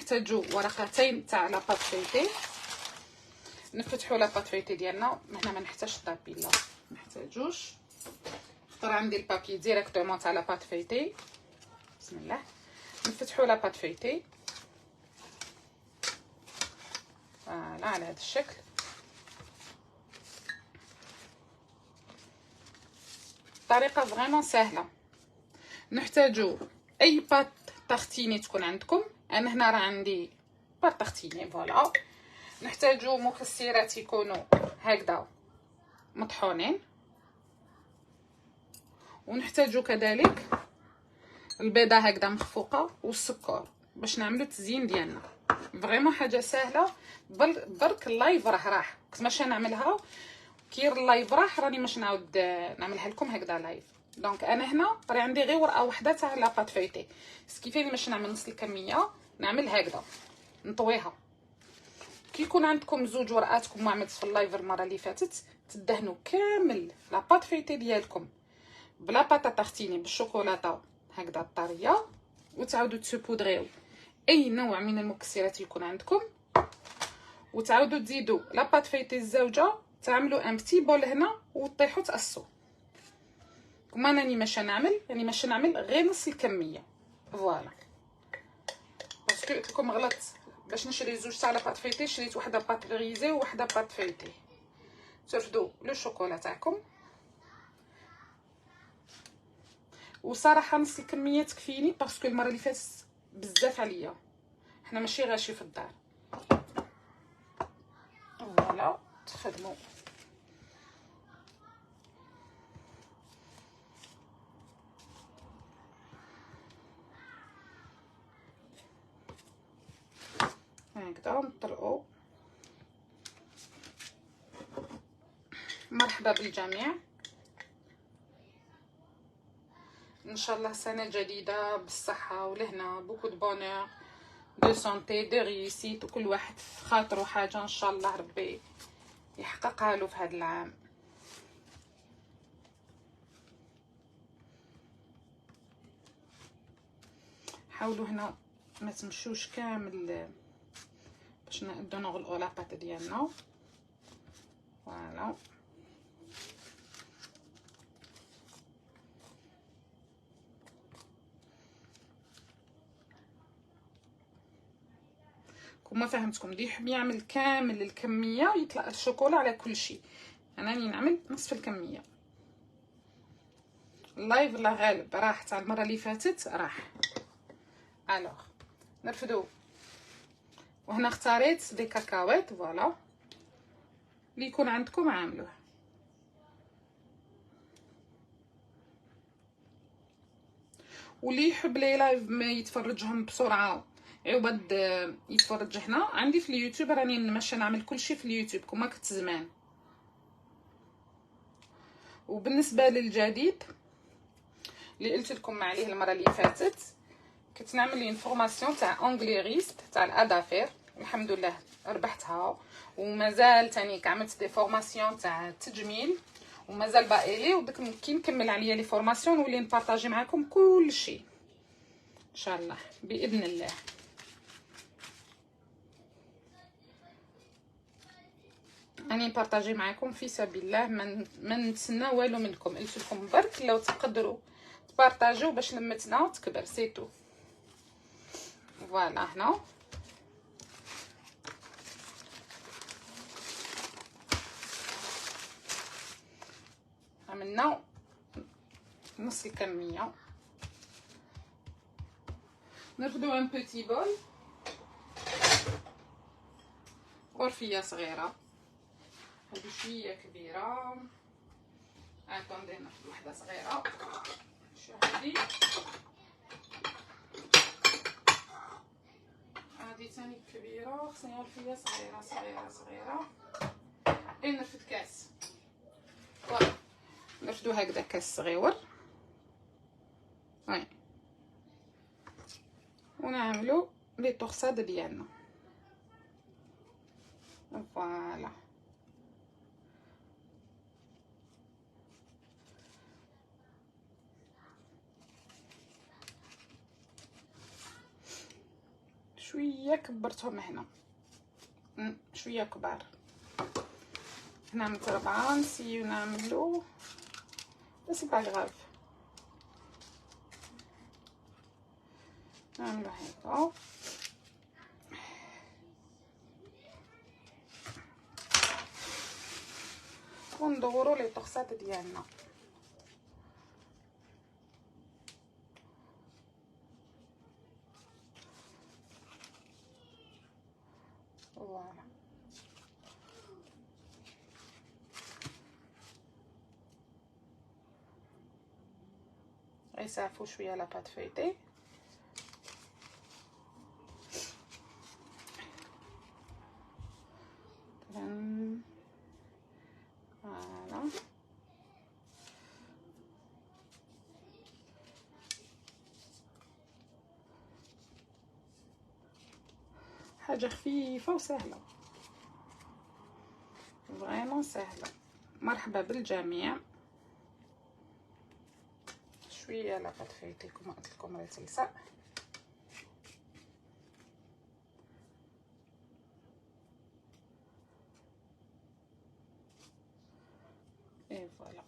نحتاجو ورقتين تاع لاباط فيتي. نفتحوا لاباط فيتي ديالنا. هنا ما نحتاجش طابي، لا نحتاجوش، خاطر عندي البابي ديريكتومون تاع لاباط فيتي. بسم الله. نفتحوا لاباط فيتي فوالا على هذا الشكل. طريقه فريمون سهله. نحتاجو اي بات تارتيني تكون عندكم. انا هنا راه عندي بات تارتيني فوالا. نحتاجو مكسرات يكونوا هكذا مطحونين، ونحتاجو كذلك البيضه هكذا مخفوقه والسكر باش نعملو التزيين ديالنا. فريمون حاجه سهله. برك اللايف راح كنت ماشي نعملها، كي اللايف راح راني مش نعاود نعملها لكم هكذا لايف. دونك انا هنا راه عندي غير ورقه واحده تاع لاباط فايتي، كيفاش باش نعمل نص الكميه نعمل هكذا نطويها. كي يكون عندكم زوج ورقاتكم ما عملت في اللايف المره اللي فاتت، تدهنوا كامل لاباط فايتي ديالكم بلا باطا تارتيني بالشوكولاته هكذا الطريه، وتعاودوا تسبودريو اي نوع من المكسرات يكون عندكم، وتعاودوا تزيدوا لاباط فايتي الزوجه، تعملوا ان بتي بول هنا وطيحوا تقصوا. كما راني ماشي نعمل، يعني ماشي نعمل غير نص الكميه فوالا، باسكو قلت لكم غلط باش نشري زوج تاع لاباط فايتي، شريت وحده باط غريزي وحده باط فايتي. ترفدوا لو شوكولا تاعكم، وصراحه نص الكميه تكفيني باسكو المره اللي فاتت بزاف عليا، حنا ماشي غاشي في الدار فوالا. تخدموا هكذا نطلقوا. مرحبا بالجميع، ان شاء الله سنه جديده بالصحه والهنا، بوكو دو بونور دو سونتي دو ريوسيت، وكل واحد في خاطره حاجه ان شاء الله ربي يحققها له في هذا العام. حاولوا هنا ما تمشوش كامل باش نبداو نغلقوا لاباط ديالنا فوالا. كما فهمتكم اللي يحب يعمل كامل الكميه يطلع الشوكولا على كل شيء، انا راني نعمل نصف الكميه. اللايف الله غالب راح تاع المره اللي فاتت راح. الوغ نرفدو، وهنا اختاريت دي كاكاوات فوالا اللي يكون عندكم عاملوه. واللي يحب لي لايف ما يتفرجهم بسرعه عوض يتفرج هنا عندي في اليوتيوب، راني ماشي نعمل كل شيء في اليوتيوب كما كنت زمان. وبالنسبه للجديد اللي قلت لكم عليه المره اللي فاتت، كنت نعمل لي انفورماسيون تاع اونغليريست تاع الادافير، الحمد لله ربحتها. ومازال تاني عملت دي فورماسيون تاع التجميل ومازال باقي لي، ودك كي نكمل عليا لي فورماسيون نولي نبارطاجي معكم كل شيء ان شاء الله باذن الله. اني نبارطاجي معكم في سبيل الله، ما نتسنى والو منكم. قلت لكم برك لو تقدروا تبارطاجيو باش لمتنا تكبر سيتو فوالا. هنا عملنا نص الكميه. ناخدو ان بوتي بول، غرفيه صغيره، هادي شويه كبيره، اتوندي ناخد وحده صغيره شو هادي ثاني كبيره، خصني غرفيه صغيره صغيره صغيره. نرفد كاس فوالا، نرفدو هكذا كاس صغيور وي، ونعملو لي طورساد ديالنا فوالا. شويه كبرتهم هنا شويه كبار. هنا عملت 4 نسيو نعملو بس با غاف نعملو هكا وندورو لي طقسات ديالنا. فوالا غيسعفو شويه لاباط فيتي. فوالا حاجه خفيفه وسهله فريمون سهله. مرحبا بالجميع. شويه لاباط فيتي كما قلت لكم راه تلصق. اي فوالا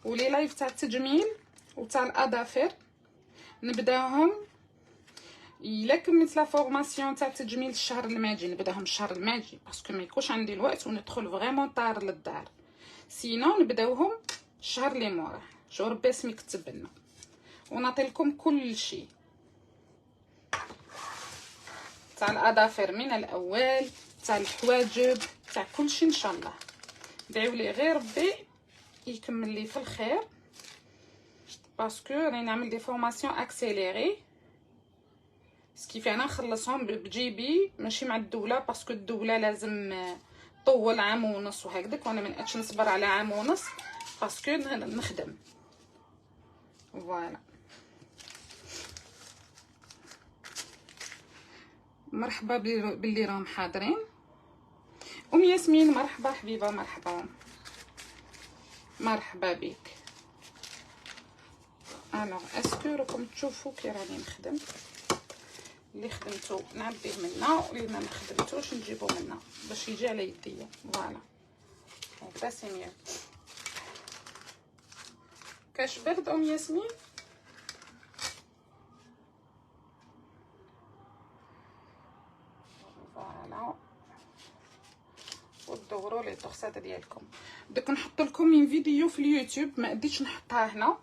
ولي لايف تاع التجميل وتاع الاظافر نبداهم الا كملت لا فورماسيون تاع التجميل الشهر الماجي، نبداهم الشهر الماجي باسكو ما يكونش عندي الوقت وندخل فريمون طار للدار. سينو نبداوهم الشهر اللي موراه، شو ربي اسمي كتب لنا ونعطي لكم كل شيء تاع الاظافر من الاول، تاع الحواجب، تاع كل شيء ان شاء الله. دعيو لي غير ربي يكمل لي في الخير باسكو راني نعمل دي فورماسيون اكسيليري سكيفي انا نخلصهم بجيبي ماشي مع الدوله باسكو الدوله لازم طول عام ونص وهكذاك، وانا ما نقدرش نصبر على عام ونص باسكو نخدم. فوالا مرحبا باللي راهم حاضرين. ياسمين مرحبا حبيبه، مرحبا مرحبا بك. الوغ اسكو راكم تشوفوا كي راني نخدم، اللي خدمتو نعبيه منا واللي ما خدمتوش نجيبو منا باش يجي على يديا. فوالا باسي ميو. كاش برد ياسمين؟ فوالا ودوروا لي طقسات ديالكم. بدك نحط لكم من فيديو في اليوتيوب، ما اديتش نحطها هنا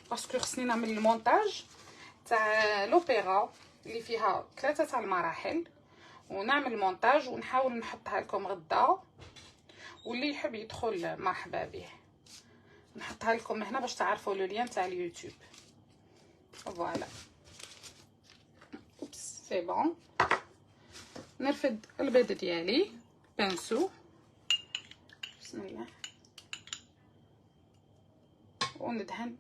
باسكو خصني نعمل المونتاج تاع لوبيرا اللي فيها 3 تاع المراحل، ونعمل مونتاج ونحاول نحطها لكم غدا، واللي يحب يدخل مرحبا به. نحطها لكم هنا باش تعرفوا لو لين تاع اليوتيوب. فوالا اوبس سي بون. نرفد البيض ديالي بانسو بسم الله وندهن.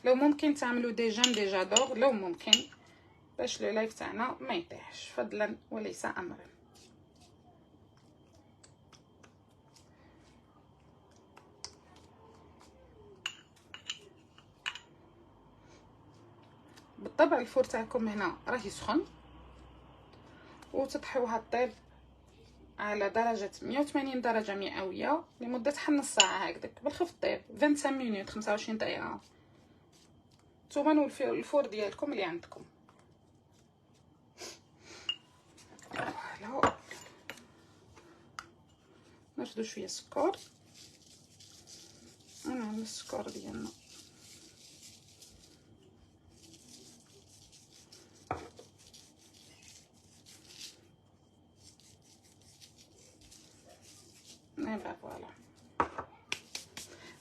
لو ممكن تعملوا دي جيم دي جادور لو ممكن باش لو لايف تاعنا ما يطيحش، فضلا وليس امرا. بالطبع الفور تاعكم هنا راه يسخن وتطحوها الطيب على درجه 180 درجه مئويه لمده حتى نص ساعه هكذاك بالخف طيب 25 مينوت 25 دقيقه. نتوما الفور ديالكم اللي عندكم. فوالا نرفدو شويه سكر. نعمل السكر ديالنا ايوا. فوالا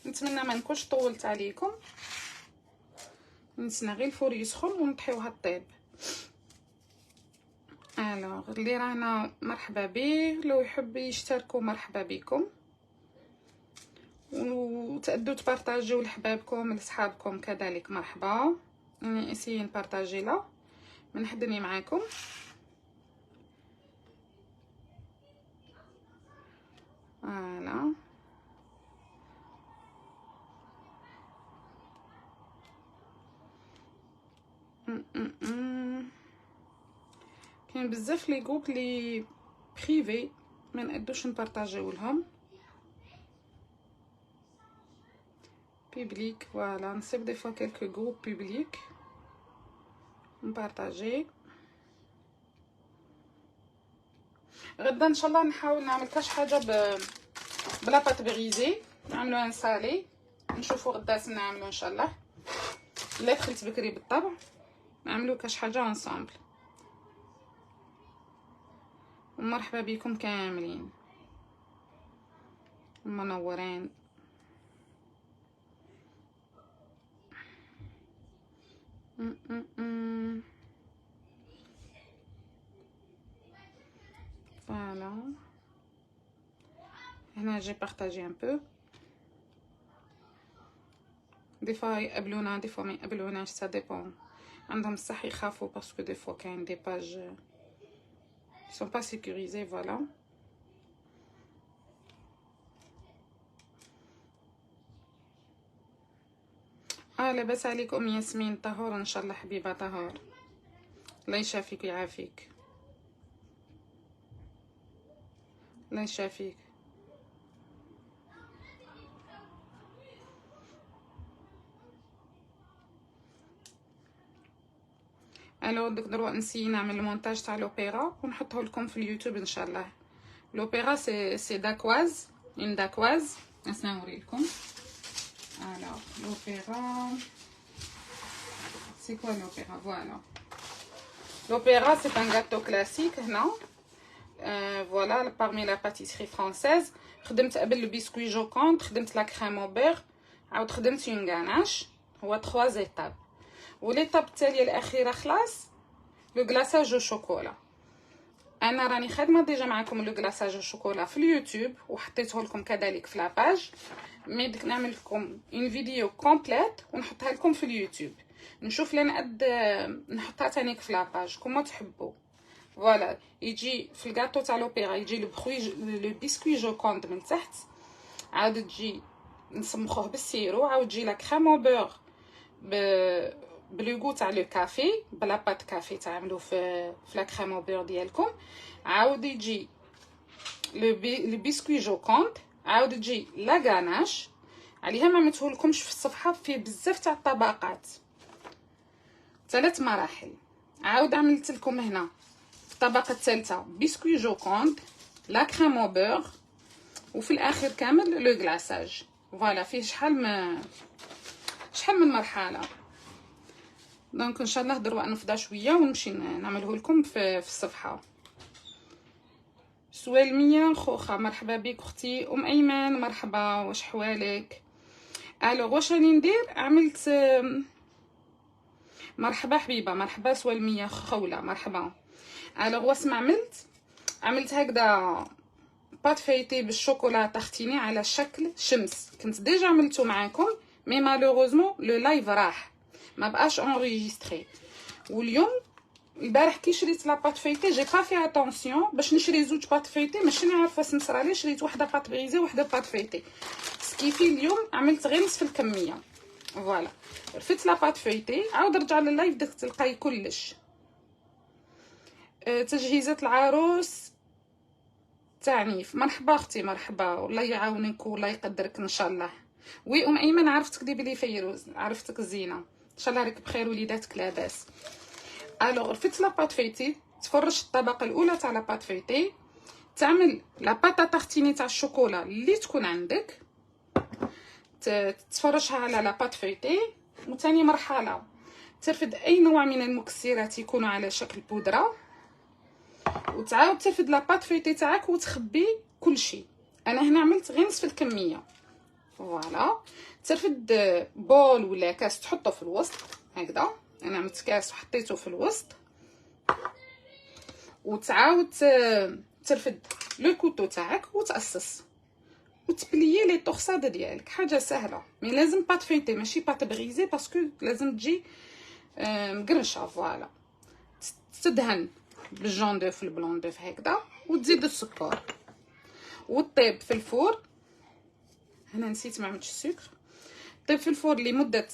نتمنى ما نكونش طولت عليكم، نتسنى غير الفور يسخن ونطحيوها الطيب. الوغ اللي رانا مرحبا به، لو يحب يشتركوا مرحبا بكم، وتأدوا تبارطاجيو لحبابكم لصحابكم كذلك مرحبا. يعني اسيي نبارطاجي لا من حدني معاكم. فوالا كاين بزاف لي جروب لي بريفي ما نقدوش نبارطاجيو لهم بيبليك. فوالا نصيب دي فوا كلكو جروب بيبليك نبارطاجي. غدا ان شاء الله نحاول نعمل كاش حاجه بلا بات بغيزي، نعملو ان سالي، نشوفو غدا نعملو ان شاء الله. لا دخلت بكري بالطبع نعملو كاش حاجه انصامبل. ومرحبا بكم كاملين منورين. فوالا هنا جي بارطاجي ان بو. دي فوا يقبلونا دي فوا ما يقبلوناش، سا ديبون. عندهم الصح يخافوا باسكو دي فوا كاين دي باج sont pas sécurisés. voilà. لاباس عليك ام ياسمين؟ طهور ان شاء الله حبيبه طهور، الله يشافيك ويعافيك، الله يشافيك. الو دوك دروا نسي نعمل المونتاج تاع لوبيرا ونحطه لكم في اليوتيوب ان شاء الله. لوبيرا سي داكواز، اون داكواز. نوري لكم. الو لوبيرا سي كوا لوبيرا؟ فوالا l'opéra c'est un gâteau classique هنا. voilà parmi la pâtisserie française. خدمت قبل البسكوي جوكونت، خدمت لا كريم او بيغ، عاود خدمت اون غاناش. هو 3 زيتاب. وليطاب التاليه الاخيره خلاص لو غلاساج او شوكولا. انا راني خادمه ديجا معكم لو غلاساج او شوكولا في اليوتيوب وحطيته لكم كذلك في لاباج. مي ديك نعمل لكم اون فيديو كومبليت ونحطها لكم في اليوتيوب. نشوف لنا قد نحطها تانيك في لاباج كما تحبوا. فوالا يجي في الكاطو تاع لوبيرا يجي لو بسكوي جوكوند من تحت، عاود تجي نسمخوه بالسيرو، عاود تجي لا كريم او بيغ بلوغو تاع لو كافي بلا بات كافي تعملوا في لا كريم او بيغ ديالكم. عاود يجي لو بسكوي جوكوند، عاود تجي لا غاناش. عليها ما عملتهولكمش في الصفحه، فيه بزاف تاع الطبقات، 3 مراحل. عاود عملت لكم هنا في الطبقه الثالثه بسكوي جوكوند، لا كريم او بيغ، وفي الاخر كامل لو غلاساج. فوالا فيه شحال من مرحله. دونك ان شاء الله دروا نفضى شويه ونمشي نعمله لكم في الصفحه. سوالميه خوخه مرحبا بك اختي. ام ايمن مرحبا، واش حوالك؟ الو واش راني ندير؟ عملت مرحبا حبيبه، مرحبا سوالميه خوله مرحبا. الو واسمع عملت هكذا بات فايتي بالشوكولا تختيني على شكل شمس. كنت ديجا عملته معاكم مي مالوغوزمون لو لايف راح ما بقاش انريجستري. واليوم البارح كي شريت لا بات فايتي جي با في اتونسيون باش نشري زوج بات فايتي، ماشي عارفه سمسرا لي شريت وحده بات غريزي وحده بات فايتي. سكيفي اليوم عملت غير نصف الكميه. فوالا رفدت لا بات فايتي، عاود رجع لللايف داك تلقاي كلش. تجهيزات العروس تعنيف. مرحبا اختي مرحبا، والله يعاونك والله يقدرك ان شاء الله. وي ام ايمن عرفتك ديبلي فيروز، عرفتك زينه ان شاء الله راك بخير وليداتك لاباس. الوغ رفدت لاباط فيتي، تفرش الطبقه الاولى تاع لاباط فيتي، تعمل لاباطا تارتيني تاع الشوكولا اللي تكون عندك، تفرشها على لاباط فيتي. وثاني مرحله ترفد اي نوع من المكسرات يكونوا على شكل بودره، وتعاود ترفد لاباط فيتي تاعك وتخبي كل شيء. انا هنا عملت غير نصف الكميه. فوالا ترفد بول ولا كاس تحطه في الوسط هكذا. انا عملت كاس وحطيته في الوسط، وتعاود ترفد لو كوتو تاعك وتقصص. وتبليي لي طوغساد ديالك. حاجه سهله، مي لازم با تفينتي ماشي با تبغيزي، باسكو لازم تجي مقرشه. فوالا تدهن بالجون دوف البلون دوف هكذا، وتزيد السكر وطيب في الفور. هنا نسيت ما عملتش السكر. طيب في الفور لمده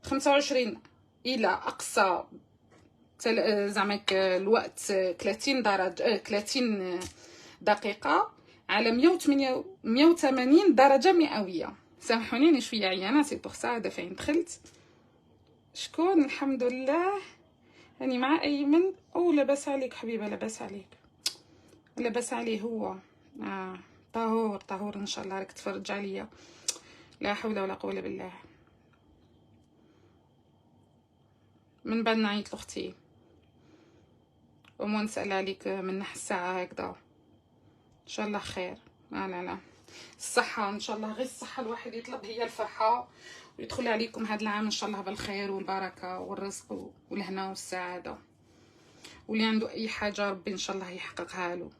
25 الى اقصى زعما الوقت 30 درجه 30 دقيقه على 180 درجه مئويه. سامحوني انا شويه عيانه، سي بوغ سا دافعين دخلت. شكون؟ الحمد لله راني مع ايمن. او لاباس عليك حبيبه؟ لاباس عليك؟ لاباس عليه هو؟ طهور طهور ان شاء الله. راك تفرج عليا، لا حول ولا قوه الا بالله. من بعد نعيط لاختي وما نسال عليك من نحس الساعه هكذا. ان شاء الله خير. لا الصحه ان شاء الله، غير الصحه الواحد يطلب، هي الفرحه. ويدخل عليكم هذا العام ان شاء الله بالخير والبركه والرزق والهنا والسعاده. واللي عنده اي حاجه ربي ان شاء الله يحققها له.